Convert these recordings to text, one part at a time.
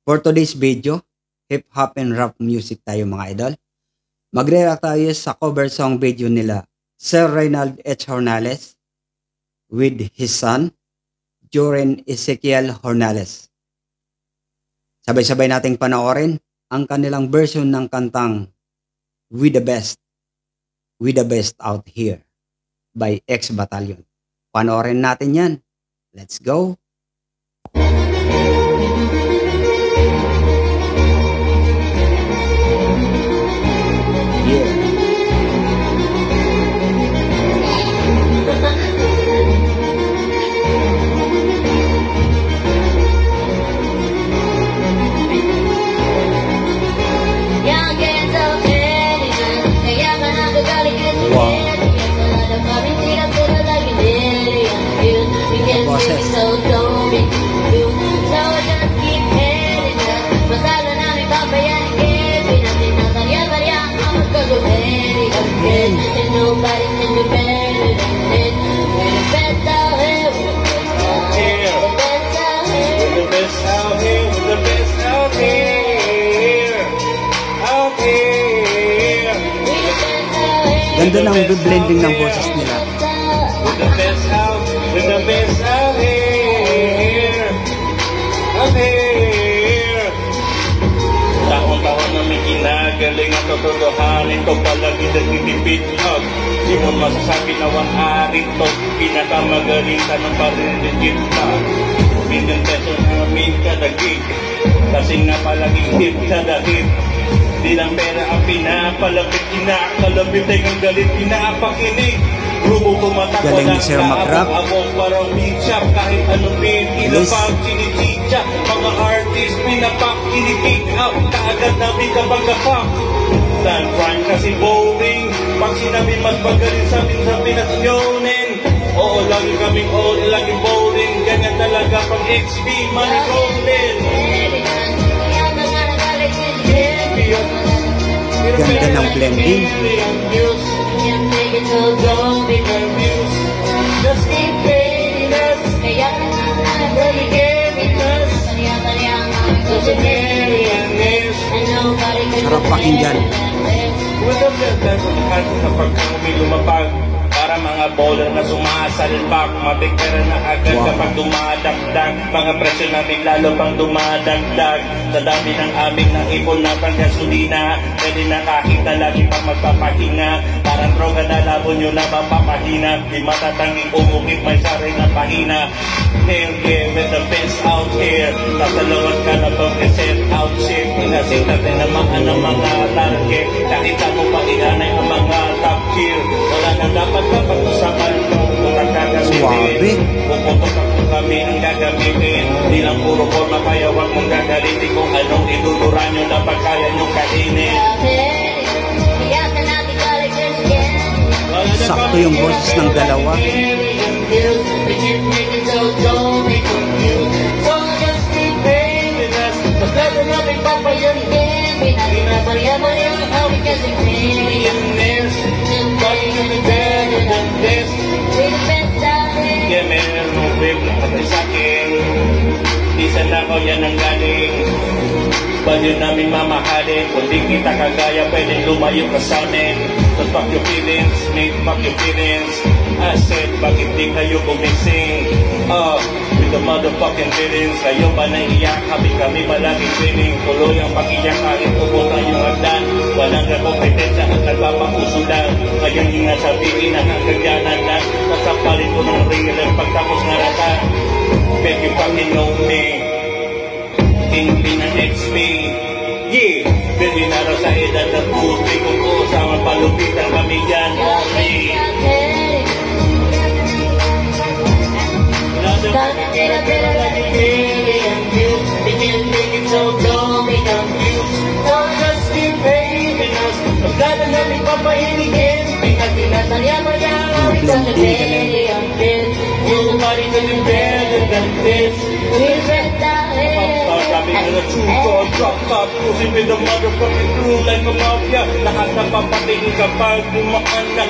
For today's video, hip-hop and rap music tayo mga idol. Magre-react tayo sa cover song video nila Sir Reynald H. Hornales with his son, Joren Ezekiel Hornales. Sabay-sabay nating panoorin ang kanilang version ng kantang We the Best Out Here by X Battalion. Panoorin natin yan. Let's go! Ganda ng blending ng boses nila. We're the best out here. Out here. Taon-taon na may ginagaling at totohanin to palagi nagtitipid out. Di mo masasabi na wang-ari to, pinakamagaling ka ng pariligid ka. Million peso namin kada gig, kasi nga palaging hit kada hit. Di lang pera ang pinapalapit, kinakalapit ay ang galit, pinapakinig. Grupo tumatak, walang kaabang-abang, parang beat-shop, kahit anong beat, inapag, chinichitcha. Mga artist, pinapak-kinitig out, kaagad namin kapag kapak. San Frank kasi boring, pag sinabi mas magaling sa Pinas nyonin. Oo, lagi kaming old, laging boring, ganyan talaga pag XP, money rolling. Ganda ng blending. Sarap pakinggan. Kapag kami lumapag, para mga bowler na sumasalpak, mabigkara na agad kapag dumadagdag. Mga presyo namin lalo pang dumadagdag. Sa dami ng aming naipon na panggasolina, pwede na kahit na lagi pang magpapahinga. Parang droga na labo nyo na mapapahina. Di matatanging umukit, may saray na pahina. Hell yeah, with the best out here. Tasalawat ka na pang reset out shit. Inasinta din naman ang mga target. Kahit ako pa ianay ang mga top tier. Wala na dapat kapag-usapan mo kung ang gagamitin. Puputok ako kami ang gagamitin. Di lang puro forma, kaya wag mong gagalitin. Kung anong ituturan nyo, dapat kaya nyo kalinin. Sakto yung boses ng dalawa. Yeah, meron mong wave na patay sa'kin. Isan ako yan ang galing. Banyo namin mamahalin. Kung di kita kagaya, pwedeng lumayo ka sa amin. Don't fuck your feelings, mate, fuck your feelings. I said, bakit di kayo gumising? With the motherfucking feelings. Kayo ba naiiyak? Habi kami palaging feeling. Tuloy ang pag-iyak kahit pupunta yung hagdan. Walang kompetensya at nagpapakusulan. Kaya yung nasabihin na hanggang na nasapalit ko ng real pagtapos nga rata. Bet you fucking know me. Hindi na XP. Yeah, pwede na raw sa edad at puti. Kung kusama palupitan kami yan. Okay. Nobody could be better than this. Sabi ko na true God, Drop top, cruising with the motherfucking crew like a mafia. Lahat ng papatingin kapag bumaan na.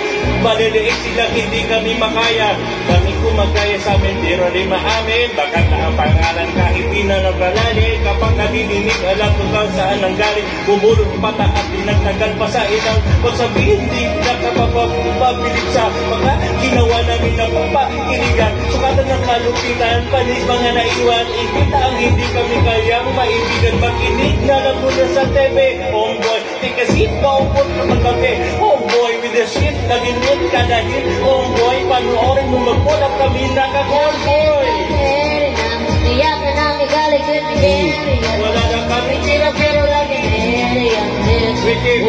Maliliit sila, hindi kami makaya. Kami kumagaya sa amin, di rin maamin. Bakat na ang pangalan kahit di na nagalali. Kapag nadidinig, alam ko kung saan ang galing. Bumulot pata at dinagtagal pa sa isang pagsabihin, di nakapapabilib sa mga ginawa namin na papakiligan. Sukatan ng kalupitan, panis mga naiwan. Ikita ang hindi kami kayang maibigan. Makinig na lang muna sa TV. Homeboy, take a seat, maupot na magkape. Homeboy, with the shit, naginit ka dahil. Homeboy, panoorin mo magpulap kami naka-homeboy. Iyak na nang igaling sa area. Wala na kami Tira pero lagi area. Wicked,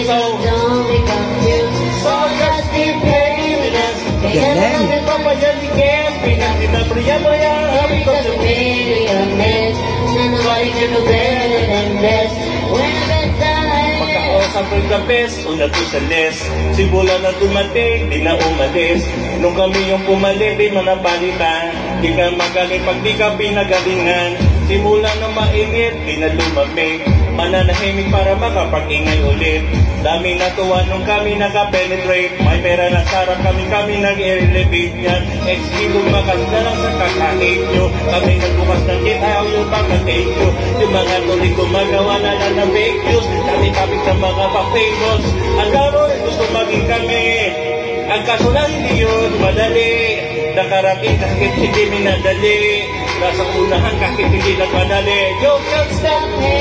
so Don't be confused. So just keep paying us. Galing. Papayaligin, pinakinabriya mo yan. Every time millionaires, nobody can do better than this. When the best time. Pagkaosap ng the best, una to sa list. Simula na dumating, di na umalis. Nung kami yung pumalit, di mo napalitan. Di ka magaling pag di ka pinagalingan. Simula na mainit, di na lumamig. Mananahimik para makapag-ingay ulit. Dami natuwa nung kami nakapenetrate. May pera na sarap kami nag-elevate yan. Ex-kilo makasda lang sa kakahate nyo. Kami nagbukas ng kitaw yung pagka-take nyo. Yung mga tuloy gumagawa na lang ng fake news. Kami kapit sa mga pa-famous. Ang laro rin gusto maging kami. Ang kaso lang hindi yun madali. Nakarating kahit hindi minadali. Nasa unahan kahit hindi nagmadali. You can't stop me.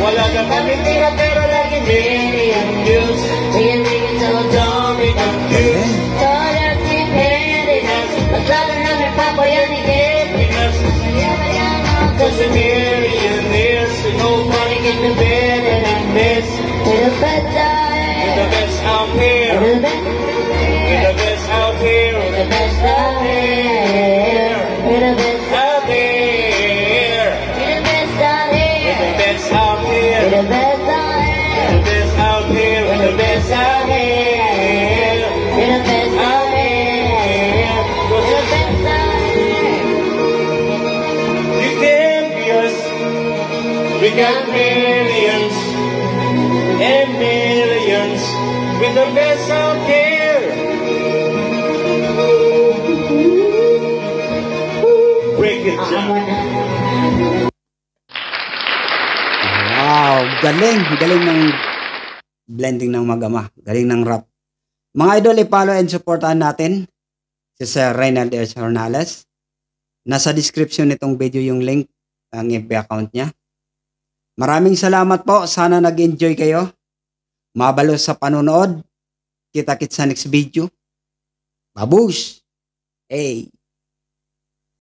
Wala na kami tira pero lagi million views. Million so don't be confused. So just keep hating us. Maglaro namin papayaligin. Cause a millionaires, nobody can do better than this. We're the best time. We're the best out here. We're the best. We're the best out here. We're the best out here. We're the best Out here. We're the best out We're the here. best out We're here. the best out here. The best out here. We're the best out here. We're the best out here. We're the best out here. You can be us. We got millions and millions. We're the best out here. Break it down. Wow, galing. Galing ng blending ng mag-ama. Galing ng rap. Mga idol, i-follow and supportahan natin si Sir Reynald H. Hornales. Nasa description nitong video yung link ng FB account niya. Maraming salamat po. Sana nag-enjoy kayo. Mabalos sa panonood. Kita-kits sa next video. Babush! Hey!